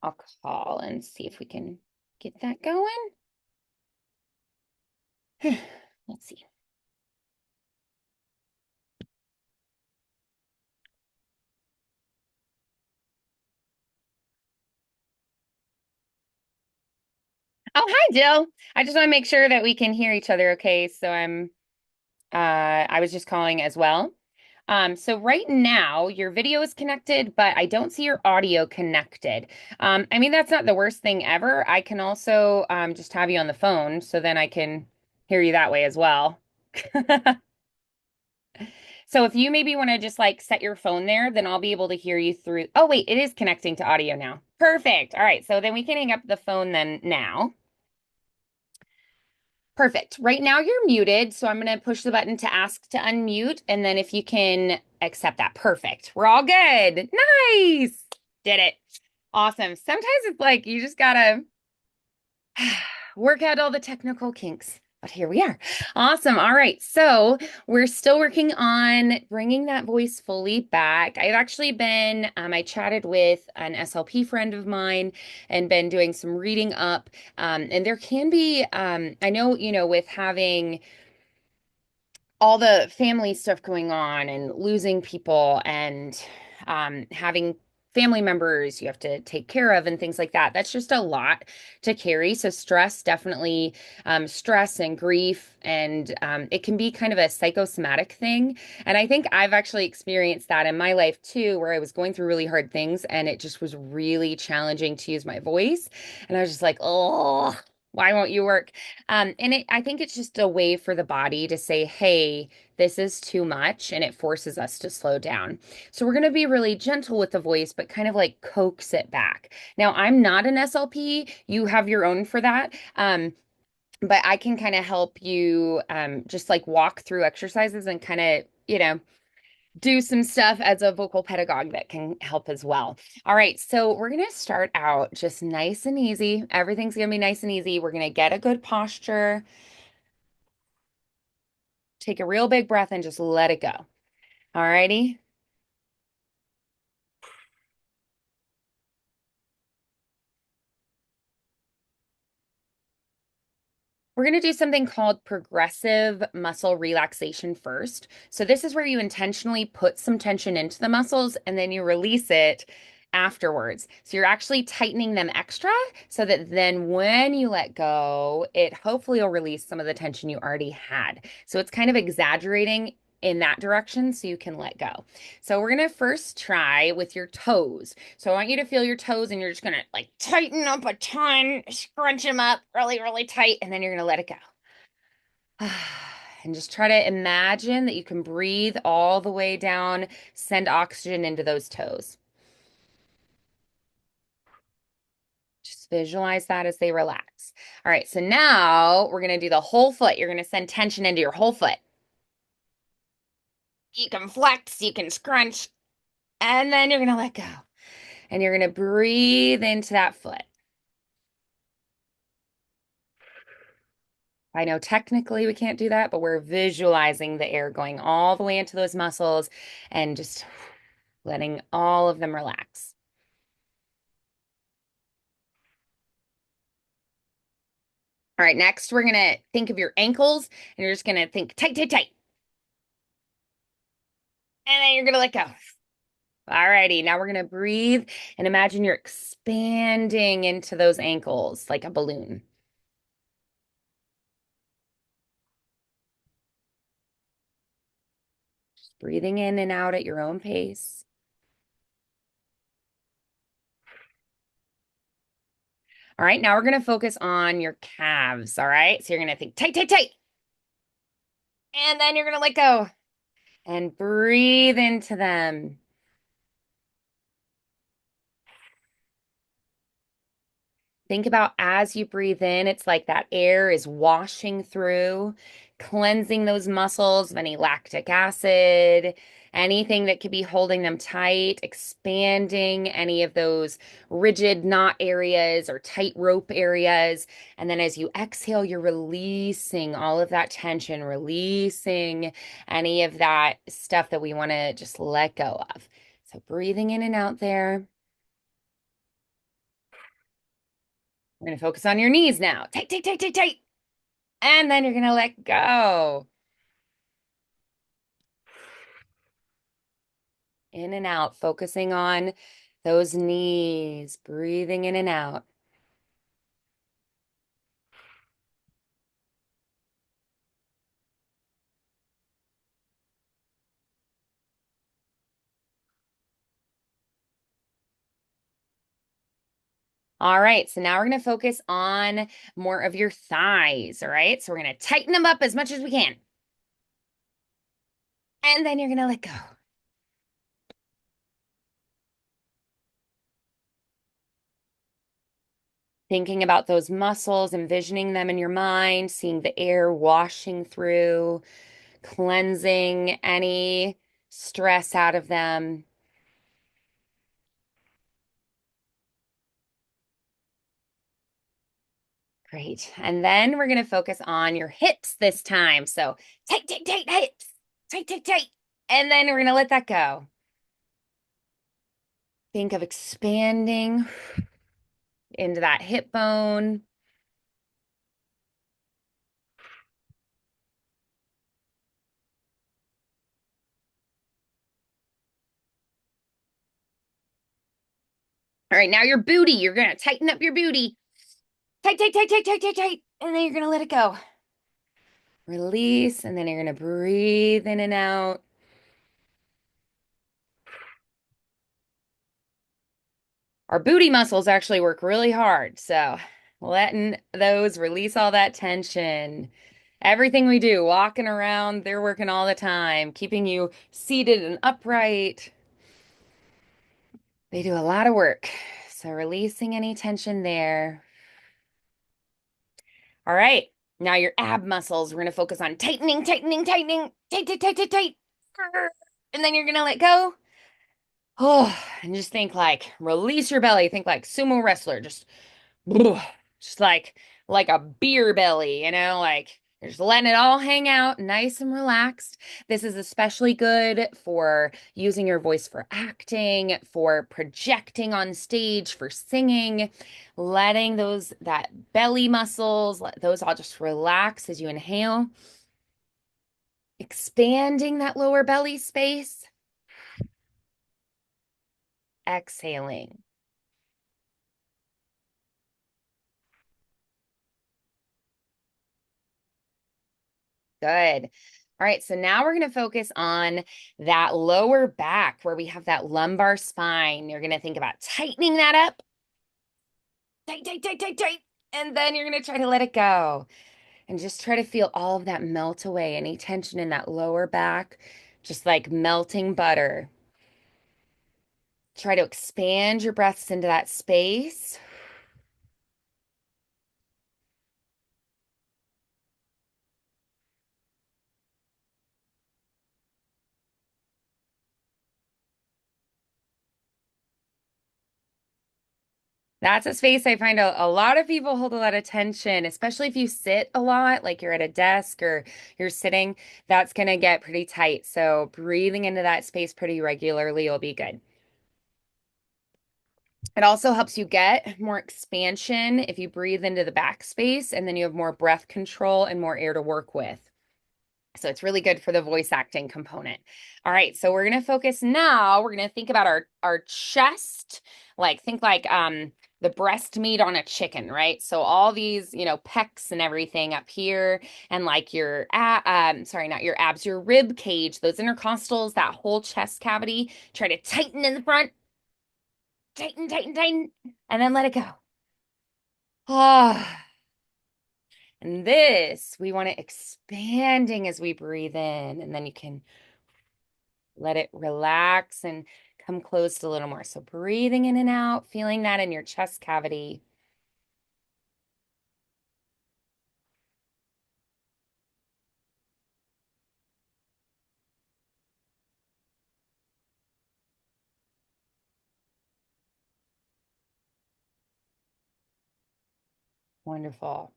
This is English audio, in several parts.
I'll call and see if we can get that going. Let's see. Oh, hi, Jill. I just want to make sure that we can hear each other okay. I was just calling as well. So right now your video is connected, but I don't see your audio connected. I mean, that's not the worst thing ever. I can also just have you on the phone so then I can hear you that way as well. So if you maybe want to just like set your phone there, then I'll be able to hear you through. Oh, wait, it is connecting to audio now. Perfect. All right. So then we can hang up the phone then now. Perfect. Right now you're muted, so I'm going to push the button to ask to unmute, and then if you can accept that. Perfect. We're all good. Nice. Did it. Awesome. Sometimes it's like you just gotta work out all the technical kinks. But here we are. Awesome. All right. So we're still working on bringing that voice fully back. I've actually I chatted with an SLP friend of mine and been doing some reading up. And there can be, I know, with having all the family stuff going on and losing people and having family members you have to take care of and things like that. That's just a lot to carry. So stress, definitely stress and grief, and it can be kind of a psychosomatic thing. And I think I've actually experienced that in my life too, where I was going through really hard things and it just was really challenging to use my voice. And I was just like, oh, why won't you work? I think it's just a way for the body to say, hey, this is too much, and it forces us to slow down. So we're going to be really gentle with the voice, but kind of like coax it back. Now, I'm not an SLP. You have your own for that. But I can kind of help you just like walk through exercises and kind of, do some stuff as a vocal pedagogue that can help as well. All right, so we're going to start out just nice and easy. Everything's going to be nice and easy. We're going to get a good posture. Take a real big breath and just let it go. All righty. We're going to do something called progressive muscle relaxation first. So, this is where you intentionally put some tension into the muscles and then you release it afterwards. So, you're actually tightening them extra so that then when you let go, it hopefully will release some of the tension you already had. So, it's kind of exaggerating in that direction so you can let go. So we're going to first try with your toes. So I want you to feel your toes and you're just going to like tighten up a ton, scrunch them up really, really tight, and then you're going to let it go. And just try to imagine that you can breathe all the way down, send oxygen into those toes. Just visualize that as they relax. All right, so now we're going to do the whole foot. You're going to send tension into your whole foot. You can flex, you can scrunch, and then you're going to let go. And you're going to breathe into that foot. I know technically we can't do that, but we're visualizing the air going all the way into those muscles and just letting all of them relax. All right, next we're going to think of your ankles and you're just going to think tight, tight, tight. And then you're going to let go. All righty, now we're going to breathe and imagine you're expanding into those ankles like a balloon. Just breathing in and out at your own pace. All right, now we're going to focus on your calves. All right, so you're going to think tight, tight, tight. And then you're going to let go and breathe into them. Think about as you breathe in, it's like that air is washing through, cleansing those muscles of any lactic acid, anything that could be holding them tight, expanding any of those rigid knot areas or tight rope areas. And then as you exhale, you're releasing all of that tension, releasing any of that stuff that we want to just let go of. So breathing in and out there. We're going to focus on your knees now. Tight, tight, tight, tight, tight. And then you're going to let go. In and out, focusing on those knees, breathing in and out. All right, so now we're going to focus on more of your thighs, all right? So we're going to tighten them up as much as we can. And then you're going to let go. Thinking about those muscles, envisioning them in your mind, seeing the air washing through, cleansing any stress out of them. Great. And then we're going to focus on your hips this time. So tight, tight, tight, hips. Tight, tight, tight. And then we're going to let that go. Think of expanding into that hip bone. All right, now your booty. You're going to tighten up your booty. Tight, tight, tight, tight, tight, tight, tight. And then you're going to let it go. Release. And then you're going to breathe in and out. Our booty muscles actually work really hard. So letting those release all that tension. Everything we do, walking around, they're working all the time, keeping you seated and upright. They do a lot of work. So releasing any tension there. All right. Now your ab muscles, we're going to focus on tightening, tightening, tightening, tight, tight, tight, tight, tight. And then you're going to let go. Oh, and just think like release your belly. Think like sumo wrestler. Just like a beer belly, like you're just letting it all hang out nice and relaxed. This is especially good for using your voice for acting, for projecting on stage, for singing, letting that belly muscles, let those all just relax as you inhale, expanding that lower belly space, exhaling. Good. All right, so now we're going to focus on that lower back where we have that lumbar spine. You're going to think about tightening that up. Tight, tight, tight, tight, tight. And then you're going to try to let it go and just try to feel all of that melt away, any tension in that lower back, just like melting butter. Try to expand your breaths into that space. That's a space I find a lot of people hold a lot of tension, especially if you sit a lot, like you're at a desk or you're sitting, that's going to get pretty tight. So breathing into that space pretty regularly will be good. It also helps you get more expansion if you breathe into the back space and then you have more breath control and more air to work with. So it's really good for the voice acting component. All right, so we're going to focus now. We're going to think about our chest. Like think like the breast meat on a chicken, right? So all these, pecs and everything up here and like your sorry, not your abs, your rib cage, those intercostals, that whole chest cavity. Try to tighten in the front. Tighten, tighten, tighten, and then let it go. Ah. And this, we want it expanding as we breathe in, and then you can let it relax and come closed a little more. So breathing in and out, feeling that in your chest cavity. Wonderful.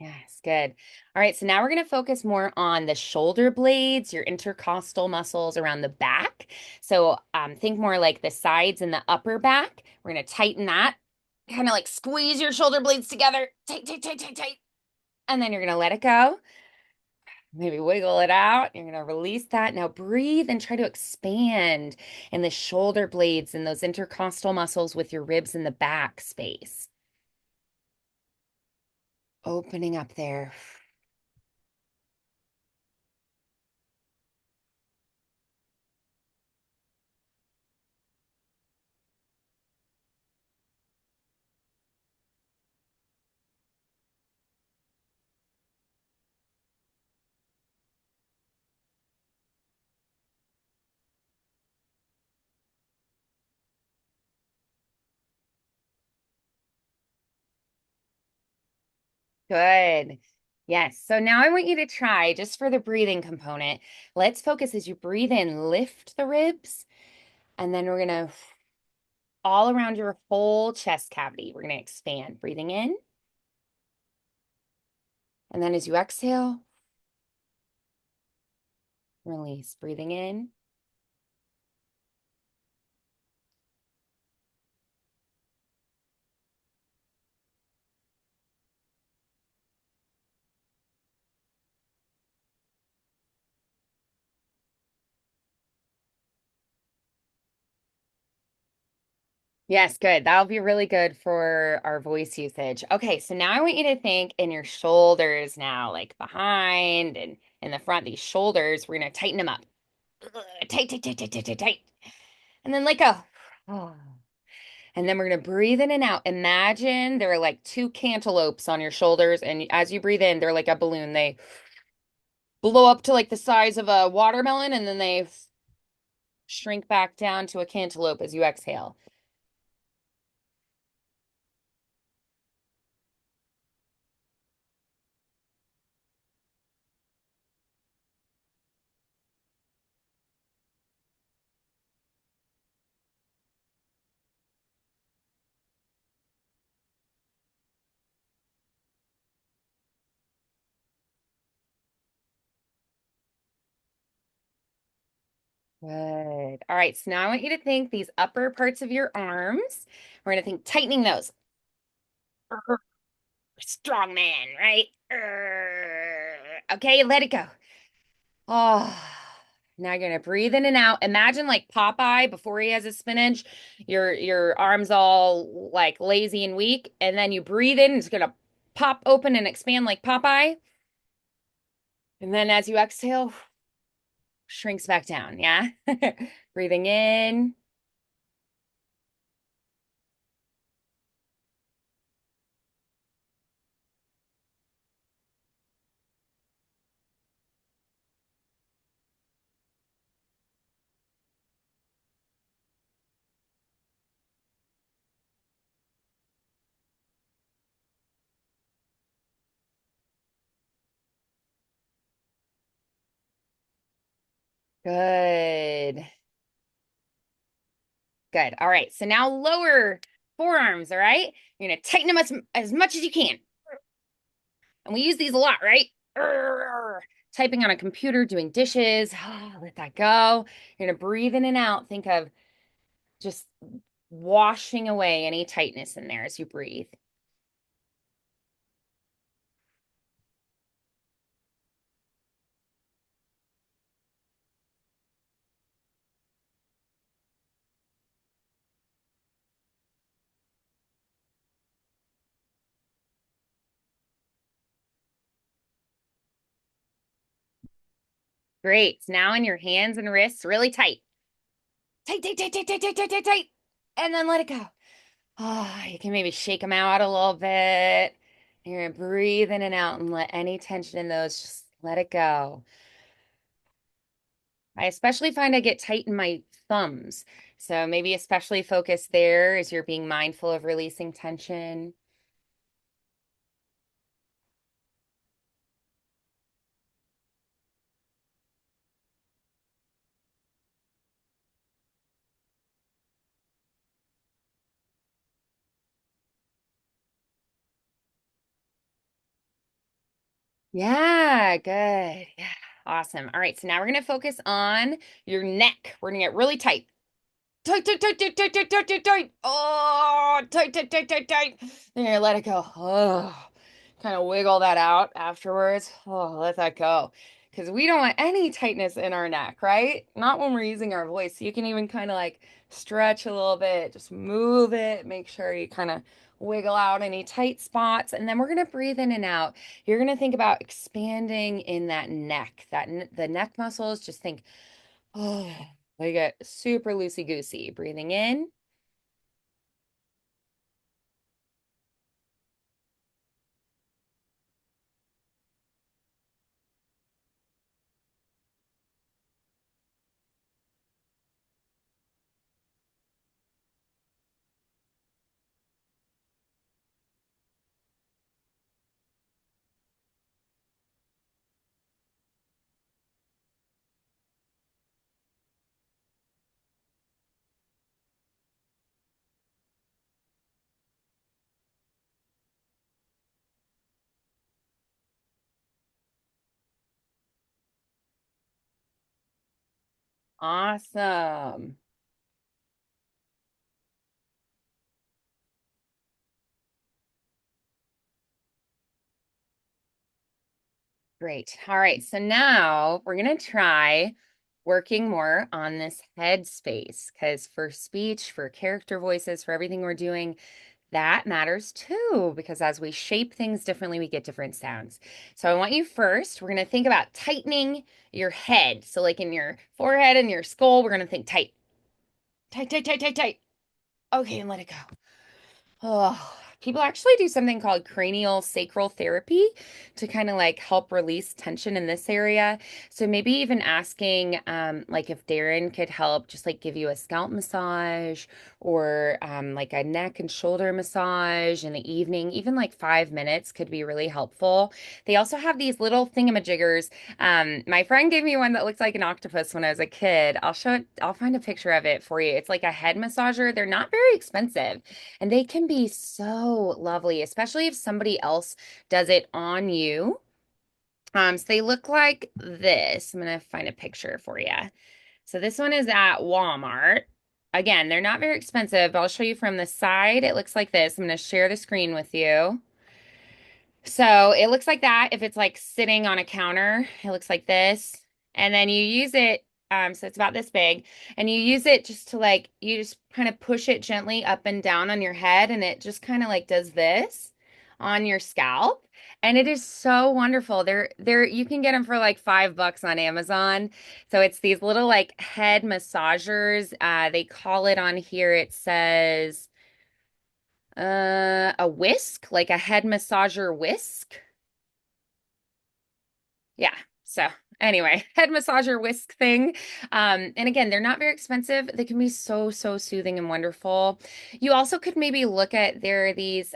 Yes, good. All right, so now we're going to focus more on the shoulder blades, your intercostal muscles around the back. So think more like the sides and the upper back. We're going to tighten that, kind of like squeeze your shoulder blades together, tight, tight, tight, tight, tight. And then you're going to let it go. Maybe wiggle it out. You're going to release that. Now breathe and try to expand in the shoulder blades and those intercostal muscles with your ribs in the back space. Opening up there. Good. Yes. So now I want you to try just for the breathing component. Let's focus as you breathe in, lift the ribs, and then we're going to all around your whole chest cavity. We're going to expand, breathing in. And then as you exhale, release, breathing in. Yes, good. That'll be really good for our voice usage. Okay, so now I want you to think in your shoulders now, like behind and in the front, these shoulders, we're going to tighten them up. Tight, tight, tight, tight, tight, tight, tight. And then let go. Oh. And then we're going to breathe in and out. Imagine there are like two cantaloupes on your shoulders. And as you breathe in, they're like a balloon. They blow up to like the size of a watermelon and then they shrink back down to a cantaloupe as you exhale. Good. All right. So now I want you to think these upper parts of your arms. We're going to think tightening those. Strong man, right? Okay, let it go. Oh, now you're gonna breathe in and out. Imagine like Popeye before he has his spinach. Your arms all like lazy and weak, and then you breathe in, it's gonna pop open and expand like Popeye. And then as you exhale, shrinks back down. Yeah. Breathing in. Good. Good. All right. So now lower forearms. All right. You're gonna tighten them as much as you can. And we use these a lot, right? Typing on a computer, doing dishes. Let that go. You're going to breathe in and out. Think of just washing away any tightness in there as you breathe. Great. Now in your hands and wrists, really tight. Tight, tight, tight, tight, tight, tight, tight, tight, tight. And then let it go. You can maybe shake them out a little bit. You're going to breathe in and out and let any tension in those, just let it go. I especially find I get tight in my thumbs. So maybe especially focus there as you're being mindful of releasing tension. Yeah, good. Yeah, awesome. All right, so now we're gonna focus on your neck. We're gonna get really tight. Tight, tight, tight, tight, tight, tight, tight, tight, tight. Oh, tight, tight, tight, tight, tight. Then you're gonna let it go. Oh, kind of wiggle that out afterwards. Oh, let that go. Because we don't want any tightness in our neck, right? Not when we're using our voice. You can even kind of like stretch a little bit, just move it, make sure you kind of wiggle out any tight spots. And then we're gonna breathe in and out. You're gonna think about expanding in that neck, the neck muscles. Just think, oh, like get super loosey goosey. Breathing in. Awesome. Great. All right. So now we're going to try working more on this head space because for speech, for character voices, for everything we're doing, that matters too, because as we shape things differently, we get different sounds. So I want you first, we're going to think about tightening your head. So, like in your forehead and your skull, we're going to think tight, tight, tight, tight, tight, tight. Okay. And let it go. Oh, people actually do something called cranial sacral therapy to kind of like help release tension in this area. So maybe even asking like if Darren could help just like give you a scalp massage or like a neck and shoulder massage in the evening, even like 5 minutes could be really helpful. They also have these little thingamajiggers. My friend gave me one that looks like an octopus when I was a kid. I'll show it, I'll find a picture of it for you. It's like a head massager. They're not very expensive. And they can be so lovely, especially if somebody else does it on you. So they look like this. I'm gonna find a picture for you. So this one is at Walmart. Again, they're not very expensive, but I'll show you from the side. It looks like this. I'm gonna share the screen with you. So it looks like that if it's like sitting on a counter. It looks like this. And then you use it, so it's about this big, and you use it just to like, you just kind of push it gently up and down on your head, and it just kind of like does this on your scalp. And it is so wonderful. You can get them for like $5 on Amazon. So it's these little like head massagers. They call it on here, it says a whisk, like a head massager whisk. Yeah. So anyway, head massager whisk thing. And again, they're not very expensive. They can be so, so soothing and wonderful. You also could maybe look at there are these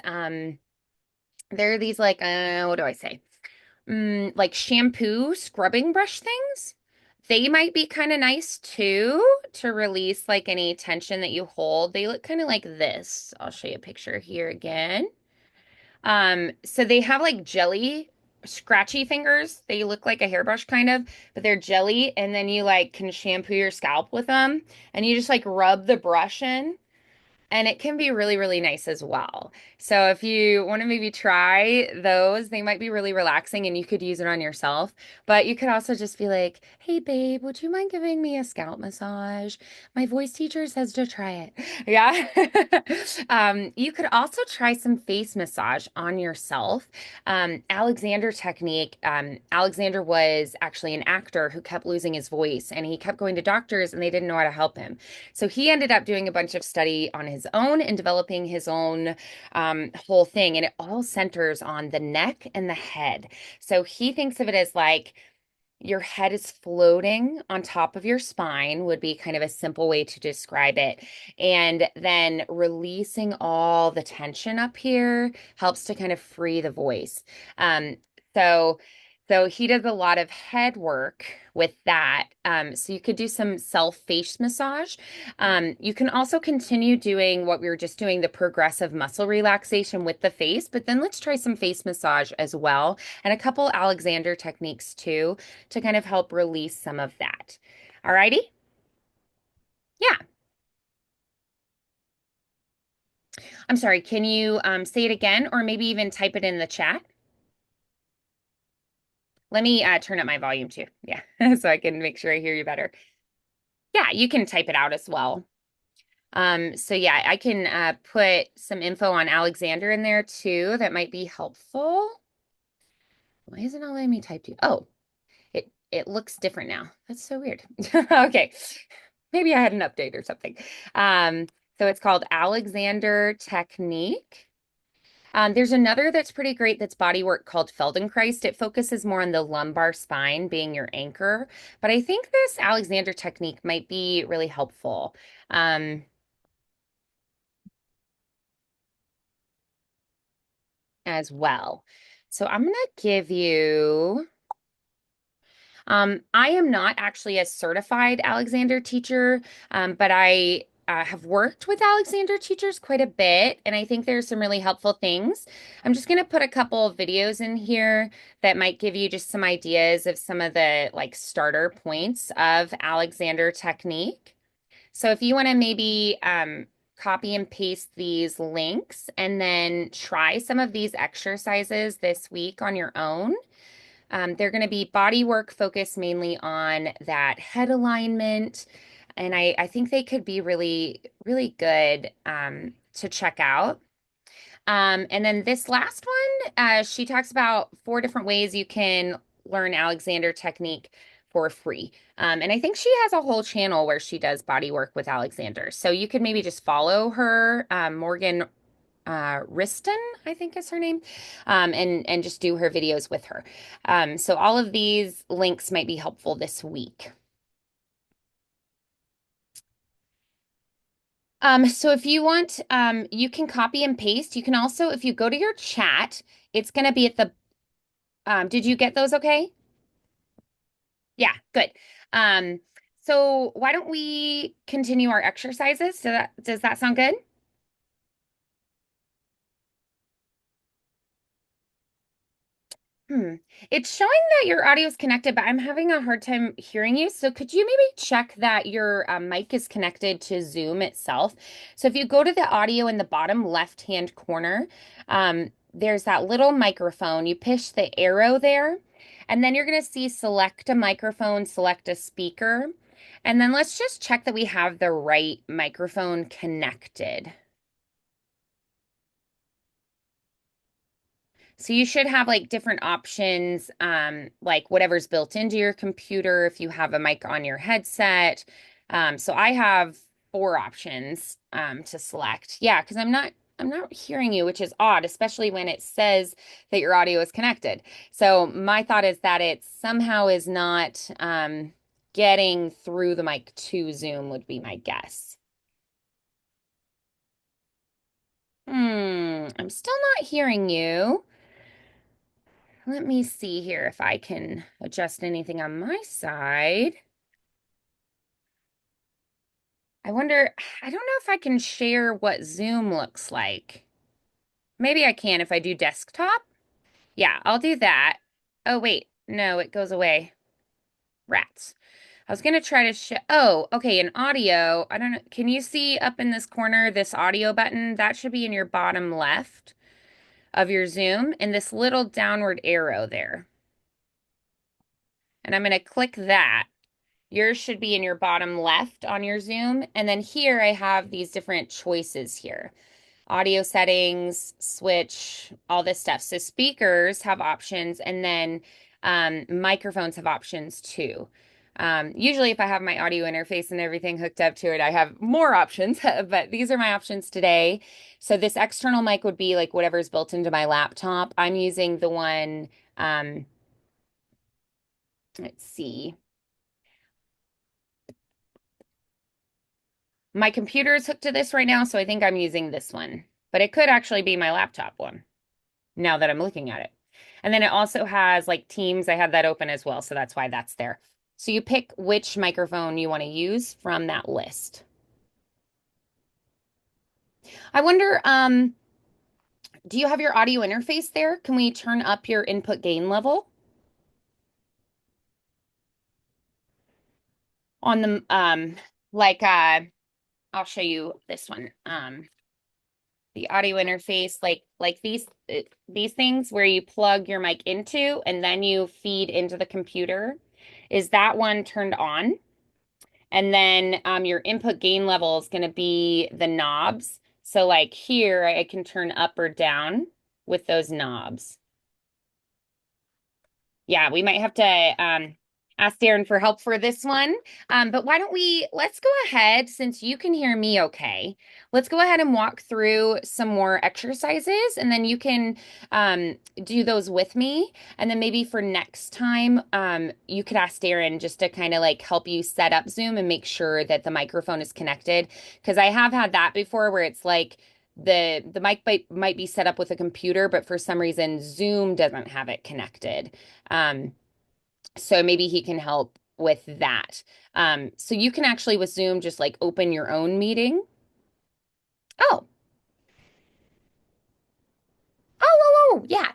like what do I say? Like shampoo scrubbing brush things. They might be kind of nice too to release like any tension that you hold. They look kind of like this. I'll show you a picture here again. So they have like jelly, scratchy fingers. They look like a hairbrush kind of, but they're jelly, and then you like can shampoo your scalp with them, and you just like rub the brush in and it can be really, really nice as well. So if you want to maybe try those, they might be really relaxing and you could use it on yourself. But you could also just be like, hey, babe, would you mind giving me a scalp massage? My voice teacher says to try it. Yeah. You could also try some face massage on yourself. Alexander technique. Alexander was actually an actor who kept losing his voice and he kept going to doctors and they didn't know how to help him. So he ended up doing a bunch of study on his own and developing his own whole thing. And it all centers on the neck and the head. So he thinks of it as like your head is floating on top of your spine, would be kind of a simple way to describe it. And then releasing all the tension up here helps to kind of free the voice. So So he does a lot of head work with that. So you could do some self face massage. You can also continue doing what we were just doing, the progressive muscle relaxation with the face, but then let's try some face massage as well, and a couple Alexander techniques too to kind of help release some of that. All righty? Yeah. I'm sorry. Can you say it again or maybe even type it in the chat? Let me turn up my volume too. Yeah, so I can make sure I hear you better. Yeah, you can type it out as well. So yeah, I can put some info on Alexander in there too. That might be helpful. Why isn't it letting me type to you? Oh, it looks different now. That's so weird. Okay. Maybe I had an update or something. Um, so it's called Alexander Technique. There's another that's pretty great that's body work called Feldenkrais. It focuses more on the lumbar spine being your anchor, but I think this Alexander technique might be really helpful. Um, as well. So I'm going to give you, I am not actually a certified Alexander teacher, but I have worked with Alexander teachers quite a bit, and I think there's some really helpful things. I'm just going to put a couple of videos in here that might give you just some ideas of some of the like starter points of Alexander technique. So if you want to maybe copy and paste these links and then try some of these exercises this week on your own. They're going to be body work focused mainly on that head alignment. And I think they could be really, really good to check out. And then this last one, she talks about 4 different ways you can learn Alexander technique for free. And I think she has a whole channel where she does body work with Alexander. So you could maybe just follow her, Morgan Riston, I think is her name, and just do her videos with her. So all of these links might be helpful this week. So if you want, you can copy and paste. You can also, if you go to your chat, it's going to be at the, did you get those okay? Yeah, good. Um, so why don't we continue our exercises? Does that sound good? Hmm. It's showing that your audio is connected, but I'm having a hard time hearing you. So could you maybe check that your mic is connected to Zoom itself? So if you go to the audio in the bottom left-hand corner, there's that little microphone. You push the arrow there, and then you're going to see select a microphone, select a speaker, and then let's just check that we have the right microphone connected. So you should have like different options, like whatever's built into your computer, if you have a mic on your headset. So I have 4 options to select. Yeah, because I'm not hearing you, which is odd, especially when it says that your audio is connected. So my thought is that it somehow is not getting through the mic to Zoom would be my guess. I'm still not hearing you. Let me see here if I can adjust anything on my side. I wonder, I don't know if I can share what Zoom looks like. Maybe I can if I do desktop. Yeah, I'll do that. Oh, wait. No, it goes away. Rats. I was going to try to show. Oh, okay. In audio, I don't know. Can you see up in this corner, this audio button? That should be in your bottom left of your Zoom and this little downward arrow there. And I'm going to click that. Yours should be in your bottom left on your Zoom. And then here I have these different choices here. Audio settings, switch, all this stuff. So speakers have options and then microphones have options too. Usually if I have my audio interface and everything hooked up to it, I have more options, but these are my options today. So this external mic would be like whatever's built into my laptop. I'm using the one, let's see. My computer is hooked to this right now, so I think I'm using this one. But it could actually be my laptop one now that I'm looking at it. And then it also has like Teams. I have that open as well, so that's why that's there. So you pick which microphone you want to use from that list. I wonder, do you have your audio interface there? Can we turn up your input gain level on the like I'll show you this one. The audio interface, like these things where you plug your mic into and then you feed into the computer. Is that one turned on? And then your input gain level is going to be the knobs. So like here, I can turn up or down with those knobs. Yeah, we might have to ask Darren for help for this one. But why don't let's go ahead, since you can hear me okay, let's go ahead and walk through some more exercises and then you can do those with me. And then maybe for next time, you could ask Darren just to kind of like help you set up Zoom and make sure that the microphone is connected. Because I have had that before where it's like, the mic might be set up with a computer, but for some reason Zoom doesn't have it connected. Um, so maybe he can help with that. So you can actually with Zoom just like open your own meeting. Oh, yeah.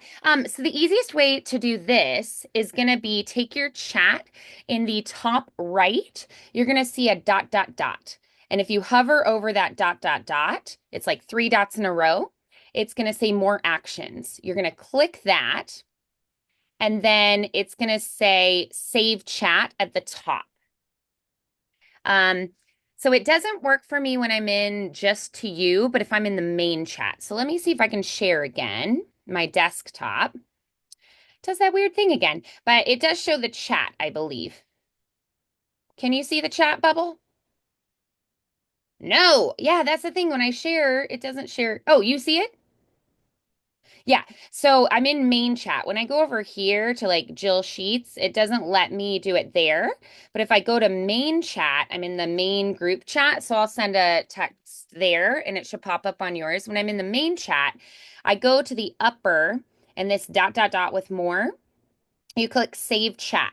So the easiest way to do this is going to be take your chat in the top right. You're going to see a dot, dot, dot. And if you hover over that dot, dot, dot, it's like three dots in a row. It's going to say more actions. You're going to click that. And then it's going to say save chat at the top. Um, so it doesn't work for me when I'm in just to you, but if I'm in the main chat. So let me see if I can share again, my desktop. It does that weird thing again, but it does show the chat, I believe. Can you see the chat bubble? No. Yeah, that's the thing. When I share, it doesn't share. Oh, you see it? Yeah. So I'm in main chat. When I go over here to like Jill Sheets, it doesn't let me do it there. But if I go to main chat, I'm in the main group chat. So I'll send a text there and it should pop up on yours. When I'm in the main chat, I go to the upper and this dot, dot, dot with more. You click save chat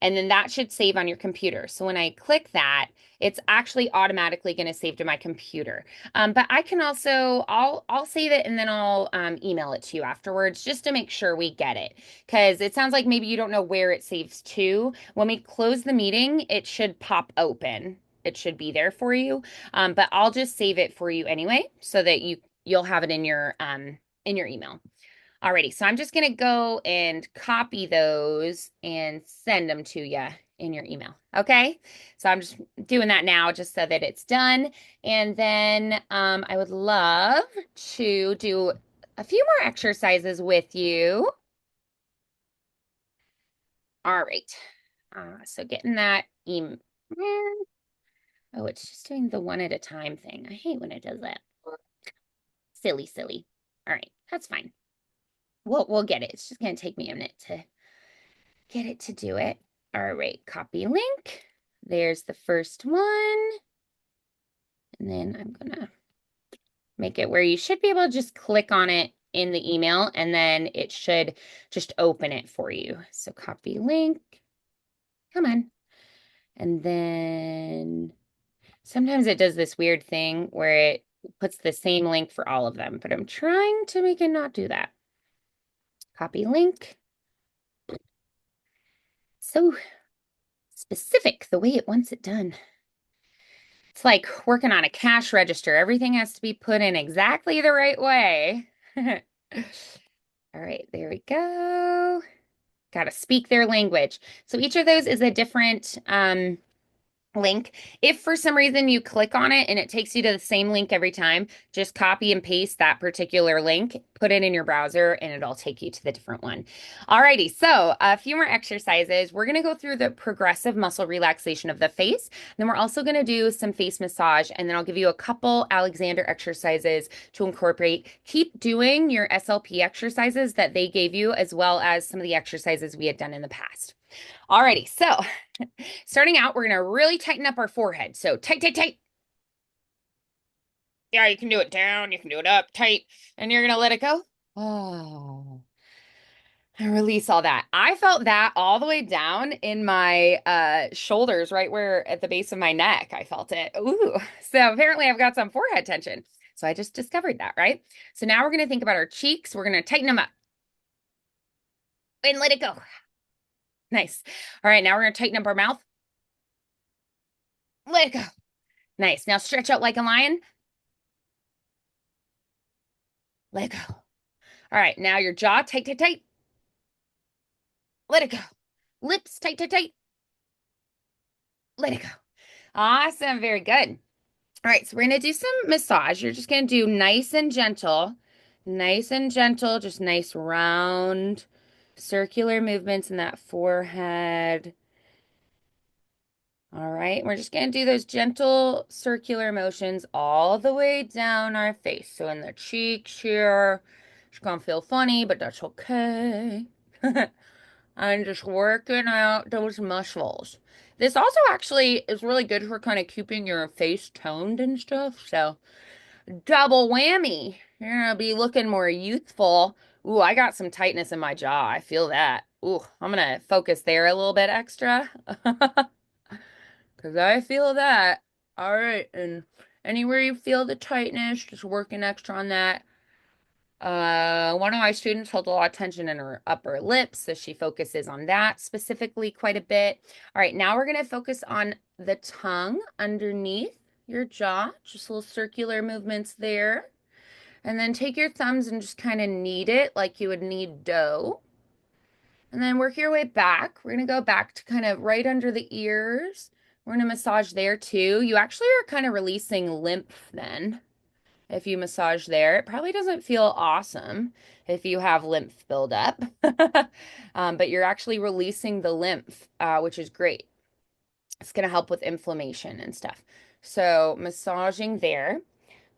and then that should save on your computer. So when I click that, it's actually automatically going to save to my computer. But I can also, I'll save it and then I'll email it to you afterwards just to make sure we get it. Because it sounds like maybe you don't know where it saves to. When we close the meeting, it should pop open. It should be there for you. But I'll just save it for you anyway so that you'll have it in your email. Alrighty, so I'm just going to go and copy those and send them to you in your email. Okay, so I'm just doing that now just so that it's done. And then I would love to do a few more exercises with you. All right, so getting that email. Oh, it's just doing the one at a time thing. I hate when it does that. Silly, silly. All right, that's fine. We'll get it. It's just going to take me a minute to get it to do it. All right, copy link. There's the first one. And then I'm gonna make it where you should be able to just click on it in the email and then it should just open it for you. So copy link. Come on. And then sometimes it does this weird thing where it puts the same link for all of them, but I'm trying to make it not do that. Copy link. So specific the way it wants it done. It's like working on a cash register. Everything has to be put in exactly the right way. All right, there we go. Got to speak their language. So each of those is a different link. If for some reason you click on it and it takes you to the same link every time, just copy and paste that particular link, put it in your browser, and it'll take you to the different one. Alrighty, so a few more exercises. We're going to go through the progressive muscle relaxation of the face. Then we're also going to do some face massage, and then I'll give you a couple Alexander exercises to incorporate. Keep doing your SLP exercises that they gave you, as well as some of the exercises we had done in the past. Alrighty, so starting out, we're going to really tighten up our forehead. So tight, tight, tight. Yeah, you can do it down, you can do it up, tight, and you're going to let it go. Oh. And release all that. I felt that all the way down in my shoulders, right where at the base of my neck, I felt it. Ooh. So apparently I've got some forehead tension. So I just discovered that, right? So now we're going to think about our cheeks. We're going to tighten them up and let it go. Nice. All right, now we're going to tighten up our mouth. Let it go. Nice. Now stretch out like a lion. Let it go. All right, now your jaw tight, tight, tight. Let it go. Lips tight, tight, tight. Let it go. Awesome. Very good. All right, so we're going to do some massage. You're just going to do nice and gentle, just nice round circular movements in that forehead. All right, we're just going to do those gentle circular motions all the way down our face. So in the cheeks here, it's going to feel funny, but that's okay. I'm just working out those muscles. This also actually is really good for kind of keeping your face toned and stuff. So double whammy. You're gonna be looking more youthful. Ooh, I got some tightness in my jaw. I feel that. Ooh, I'm gonna focus there a little bit extra. Because I feel that. All right, and anywhere you feel the tightness, just working extra on that. One of my students holds a lot of tension in her upper lip, so she focuses on that specifically quite a bit. All right, now we're going to focus on the tongue underneath your jaw, just little circular movements there. And then take your thumbs and just kind of knead it like you would knead dough. And then work your way back. We're going to go back to kind of right under the ears. We're going to massage there too. You actually are kind of releasing lymph then if you massage there. It probably doesn't feel awesome if you have lymph buildup, but you're actually releasing the lymph, which is great. It's going to help with inflammation and stuff. So massaging there.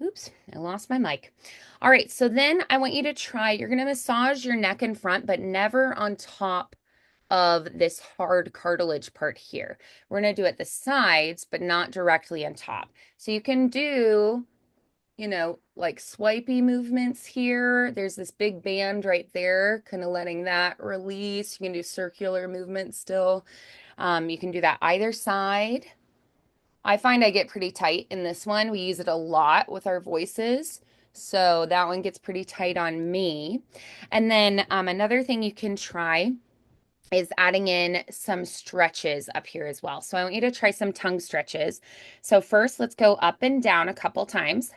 Oops, I lost my mic. All right, so then I want you to try, you're going to massage your neck in front, but never on top of this hard cartilage part here. We're going to do it the sides, but not directly on top. So you can do, like swipey movements here. There's this big band right there, kind of letting that release. You can do circular movements still. You can do that either side. I find I get pretty tight in this one. We use it a lot with our voices. So that one gets pretty tight on me. And then another thing you can try is adding in some stretches up here as well. So I want you to try some tongue stretches. So first, let's go up and down a couple times.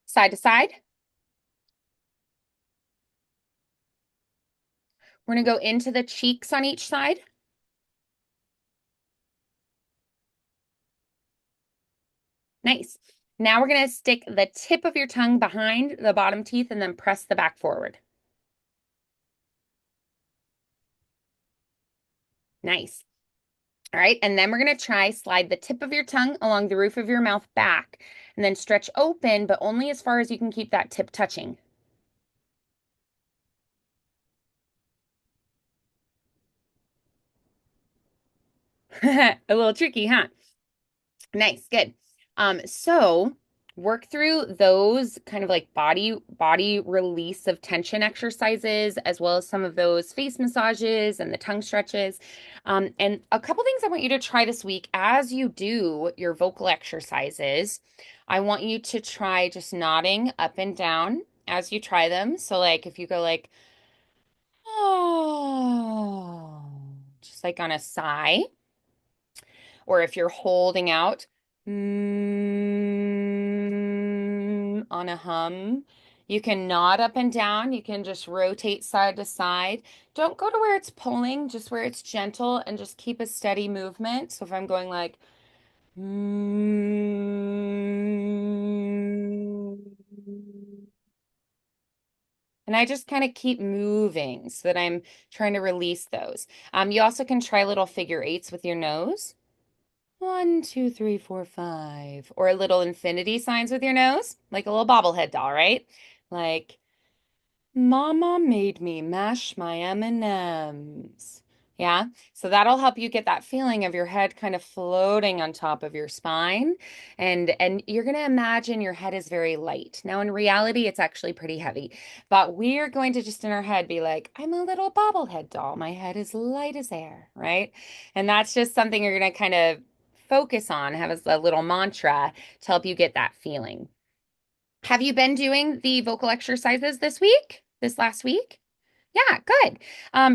Side to side. We're going to go into the cheeks on each side. Nice. Now we're going to stick the tip of your tongue behind the bottom teeth and then press the back forward. Nice. All right, and then we're going to try slide the tip of your tongue along the roof of your mouth back and then stretch open, but only as far as you can keep that tip touching. A little tricky, huh? Nice, good. So work through those kind of like body release of tension exercises, as well as some of those face massages and the tongue stretches. And a couple things I want you to try this week as you do your vocal exercises. I want you to try just nodding up and down as you try them. So like if you go like, oh, just like on a sigh or if you're holding out on a hum, you can nod up and down. You can just rotate side to side. Don't go to where it's pulling, just where it's gentle, and just keep a steady movement. So if I'm going like and I just kind of keep moving so that I'm trying to release those. You also can try little figure eights with your nose. 1, 2, 3, 4, 5. Or little infinity signs with your nose, like a little bobblehead doll, right? Like, Mama made me mash my M&Ms. Yeah. So that'll help you get that feeling of your head kind of floating on top of your spine. And you're going to imagine your head is very light. Now in reality, it's actually pretty heavy. But we're going to just in our head be like, I'm a little bobblehead doll. My head is light as air, right? And that's just something you're going to kind of focus on, have as a little mantra to help you get that feeling. Have you been doing the vocal exercises this week? This last week? Yeah, good.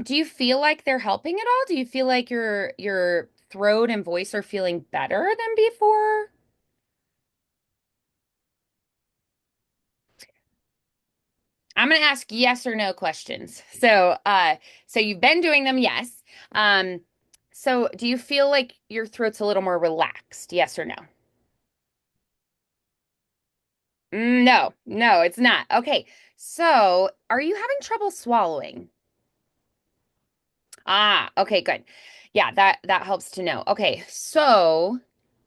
Do you feel like they're helping at all? Do you feel like your throat and voice are feeling better than before? I'm gonna ask yes or no questions. So you've been doing them, yes. Um, so do you feel like your throat's a little more relaxed? Yes or no? No, no, it's not. Okay. So are you having trouble swallowing? Ah, okay, good. Yeah, that helps to know. Okay, so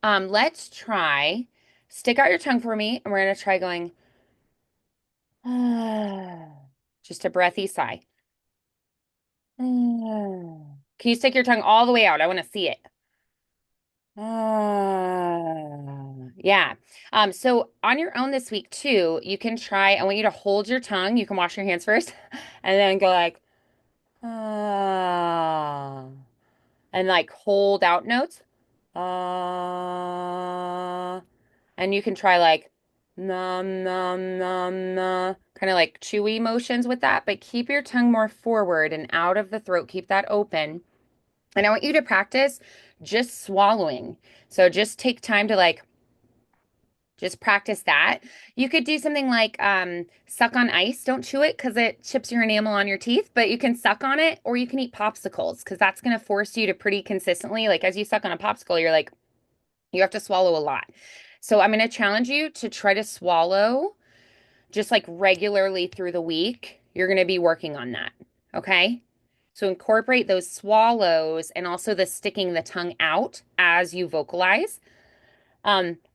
let's try stick out your tongue for me, and we're gonna try going just a breathy sigh. Can you stick your tongue all the way out? I want to see it. Yeah. So on your own this week too, you can try, I want you to hold your tongue. You can wash your hands first, and then go like ah. And like hold out notes. And you can try like nom nom nom nom, kind of like chewy motions with that, but keep your tongue more forward and out of the throat. Keep that open. And I want you to practice just swallowing. So just take time to like just practice that. You could do something like suck on ice. Don't chew it because it chips your enamel on your teeth, but you can suck on it or you can eat popsicles because that's going to force you to pretty consistently, like as you suck on a popsicle, you're like, you have to swallow a lot. So I'm going to challenge you to try to swallow just like regularly through the week. You're going to be working on that. Okay. So incorporate those swallows and also the sticking the tongue out as you vocalize.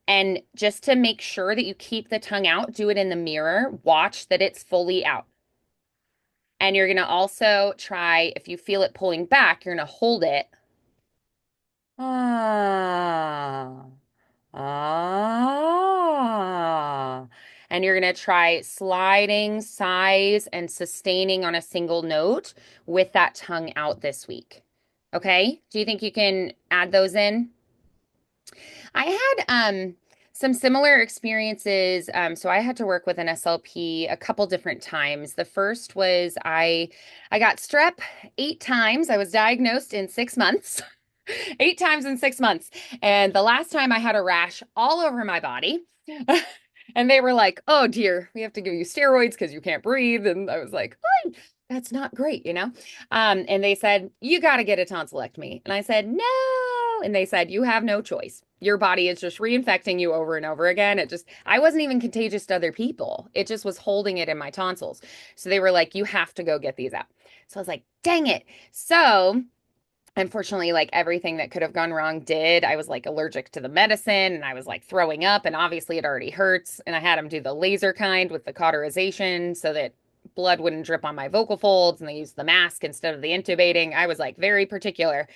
And just to make sure that you keep the tongue out, do it in the mirror. Watch that it's fully out. And you're going to also try, if you feel it pulling back, you're going to hold it. Ah, ah. And you're going to try sliding, sighs, and sustaining on a single note with that tongue out this week. Okay? Do you think you can add those in? I had some similar experiences. So I had to work with an SLP a couple different times. The first was I got strep 8 times. I was diagnosed in 6 months. 8 times in 6 months. And the last time I had a rash all over my body. And they were like, oh dear, we have to give you steroids because you can't breathe. And I was like, oh, that's not great, you know? And they said, you got to get a tonsillectomy. And I said, no. And they said, you have no choice. Your body is just reinfecting you over and over again. I wasn't even contagious to other people. It just was holding it in my tonsils. So they were like, you have to go get these out. So I was like, dang it. So unfortunately, like everything that could have gone wrong did. I was like allergic to the medicine and I was like throwing up, and obviously it already hurts. And I had them do the laser kind with the cauterization so that blood wouldn't drip on my vocal folds, and they used the mask instead of the intubating. I was like very particular.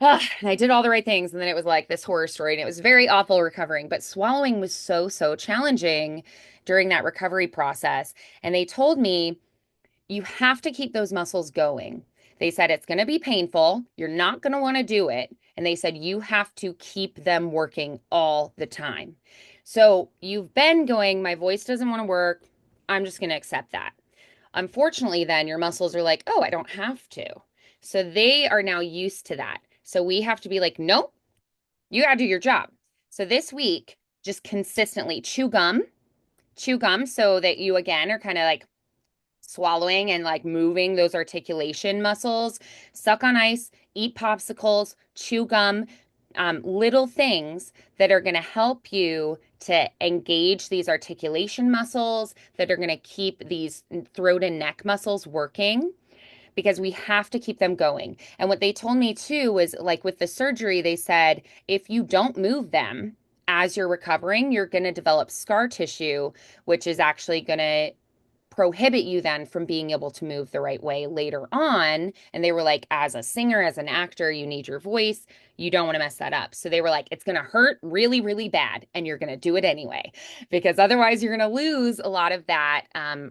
And I did all the right things. And then it was like this horror story, and it was very awful recovering. But swallowing was so, so challenging during that recovery process. And they told me, you have to keep those muscles going. They said it's going to be painful. You're not going to want to do it. And they said you have to keep them working all the time. So you've been going, my voice doesn't want to work. I'm just going to accept that. Unfortunately, then your muscles are like, oh, I don't have to. So they are now used to that. So we have to be like, nope, you got to do your job. So this week, just consistently chew gum so that you again are kind of like swallowing and like moving those articulation muscles, suck on ice, eat popsicles, chew gum, little things that are going to help you to engage these articulation muscles, that are going to keep these throat and neck muscles working, because we have to keep them going. And what they told me too was like with the surgery, they said if you don't move them as you're recovering, you're going to develop scar tissue, which is actually going to prohibit you then from being able to move the right way later on. And they were like, as a singer, as an actor, you need your voice. You don't want to mess that up. So they were like, it's going to hurt really, really bad. And you're going to do it anyway, because otherwise you're going to lose a lot of that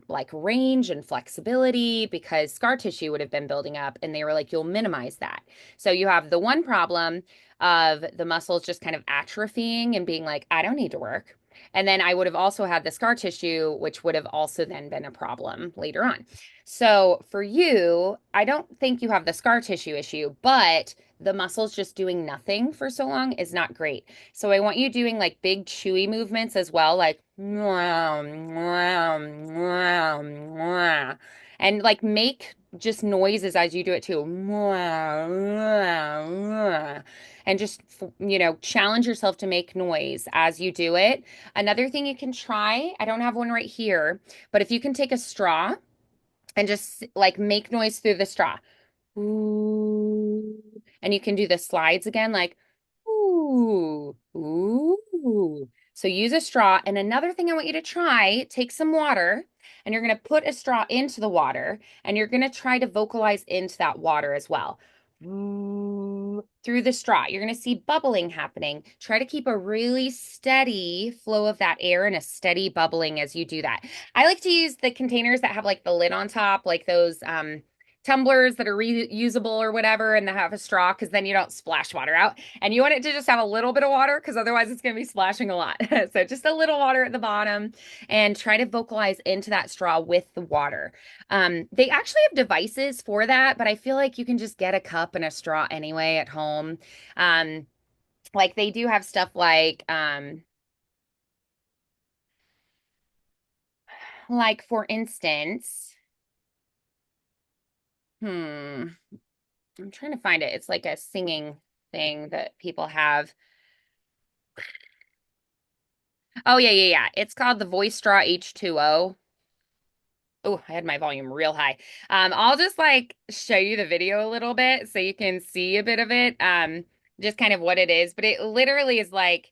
like range and flexibility because scar tissue would have been building up. And they were like, you'll minimize that. So you have the one problem of the muscles just kind of atrophying and being like, I don't need to work. And then I would have also had the scar tissue, which would have also then been a problem later on. So for you, I don't think you have the scar tissue issue, but the muscles just doing nothing for so long is not great. So I want you doing like big chewy movements as well, like and like make just noises as you do it too. And just, challenge yourself to make noise as you do it. Another thing you can try, I don't have one right here, but if you can take a straw and just like make noise through the straw. Ooh. And you can do the slides again, like ooh, ooh. So use a straw. And another thing I want you to try, take some water and you're going to put a straw into the water and you're going to try to vocalize into that water as well. Ooh, through the straw. You're going to see bubbling happening. Try to keep a really steady flow of that air and a steady bubbling as you do that. I like to use the containers that have like the lid on top, like those tumblers that are reusable or whatever, and they have a straw because then you don't splash water out. And you want it to just have a little bit of water because otherwise it's going to be splashing a lot. So just a little water at the bottom and try to vocalize into that straw with the water. They actually have devices for that, but I feel like you can just get a cup and a straw anyway at home. Like they do have stuff like for instance, I'm trying to find it. It's like a singing thing that people have. Oh, yeah, yeah, yeah. It's called the Voice Straw H2O. Oh, I had my volume real high. I'll just like show you the video a little bit so you can see a bit of it. Just kind of what it is. But it literally is like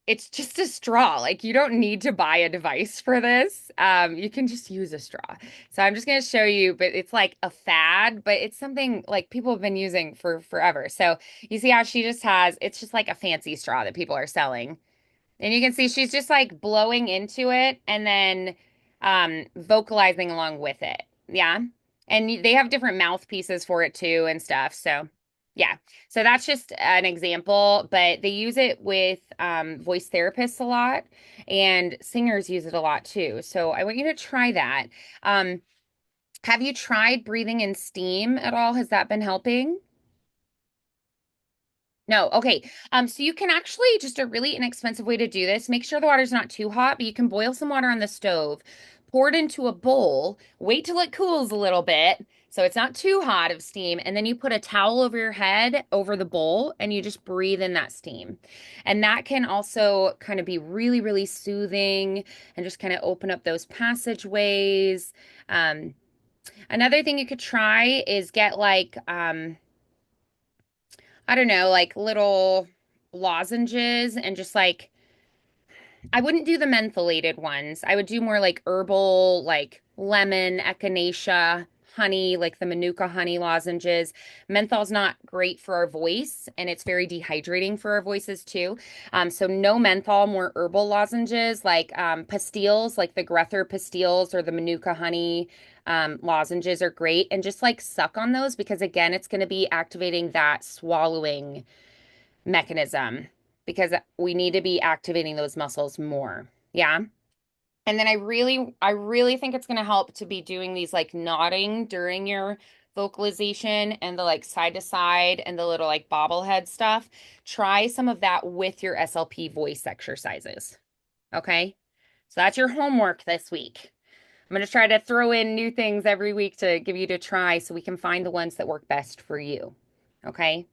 it's just a straw. Like you don't need to buy a device for this. You can just use a straw. So I'm just going to show you, but it's like a fad, but it's something like people have been using for forever. So you see how she just has, it's just like a fancy straw that people are selling. And you can see she's just like blowing into it and then vocalizing along with it. Yeah. And they have different mouthpieces for it too and stuff. So, yeah. So that's just an example, but they use it with voice therapists a lot and singers use it a lot too. So I want you to try that. Um, have you tried breathing in steam at all? Has that been helping? No, okay. So you can actually just a really inexpensive way to do this. Make sure the water's not too hot, but you can boil some water on the stove, pour it into a bowl, wait till it cools a little bit, so it's not too hot of steam, and then you put a towel over your head over the bowl and you just breathe in that steam. And that can also kind of be really, really soothing and just kind of open up those passageways. Um, Another thing you could try is get like I don't know, like little lozenges and just like I wouldn't do the mentholated ones. I would do more like herbal, like lemon, echinacea, honey, like the manuka honey lozenges. Menthol's not great for our voice and it's very dehydrating for our voices too. So no menthol, more herbal lozenges like pastilles, like the Grether pastilles or the manuka honey lozenges are great. And just like suck on those because again, it's going to be activating that swallowing mechanism because we need to be activating those muscles more. Yeah. And then I really think it's going to help to be doing these like nodding during your vocalization and the like side to side and the little like bobblehead stuff. Try some of that with your SLP voice exercises. Okay. So that's your homework this week. I'm going to try to throw in new things every week to give you to try so we can find the ones that work best for you. Okay.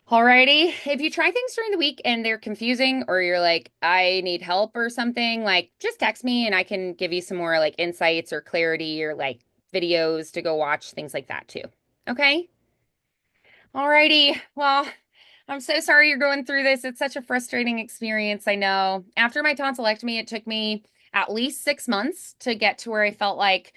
Alrighty. If you try things during the week and they're confusing or you're like, I need help or something, like just text me and I can give you some more like insights or clarity or like videos to go watch, things like that too. Okay? Alrighty. Well, I'm so sorry you're going through this. It's such a frustrating experience. I know. After my tonsillectomy, it took me at least 6 months to get to where I felt like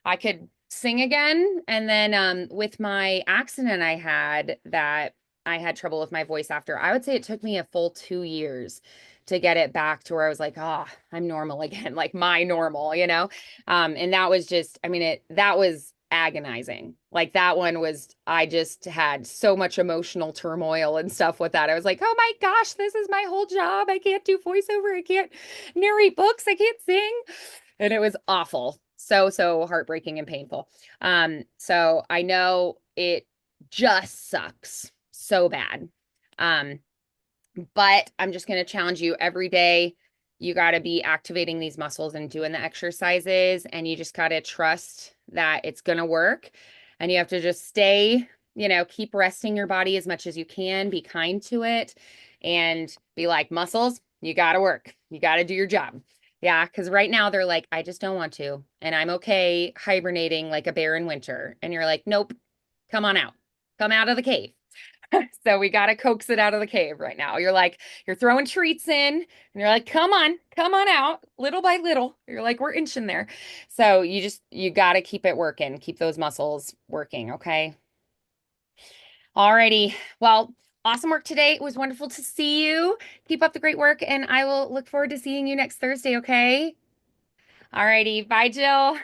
I could sing again. And then with my accident I had trouble with my voice after, I would say it took me a full 2 years to get it back to where I was like, oh, I'm normal again, like my normal, you know? And that was just, I mean, that was agonizing. Like that one was, I just had so much emotional turmoil and stuff with that. I was like, oh my gosh, this is my whole job. I can't do voiceover. I can't narrate books. I can't sing. And it was awful. So, so heartbreaking and painful. So I know it just sucks so bad. Um, but I'm just going to challenge you every day. You got to be activating these muscles and doing the exercises, and you just got to trust that it's going to work. And you have to just stay, keep resting your body as much as you can, be kind to it, and be like, muscles, you got to work. You got to do your job. Yeah, because right now they're like, I just don't want to. And I'm okay hibernating like a bear in winter. And you're like, nope, come on out. Come out of the cave. So we got to coax it out of the cave right now. You're like, you're throwing treats in, and you're like, come on out, little by little. You're like, we're inching there. So you got to keep it working, keep those muscles working. Okay. Alrighty. Well, awesome work today. It was wonderful to see you. Keep up the great work, and I will look forward to seeing you next Thursday. Okay. Alrighty. Bye, Jill.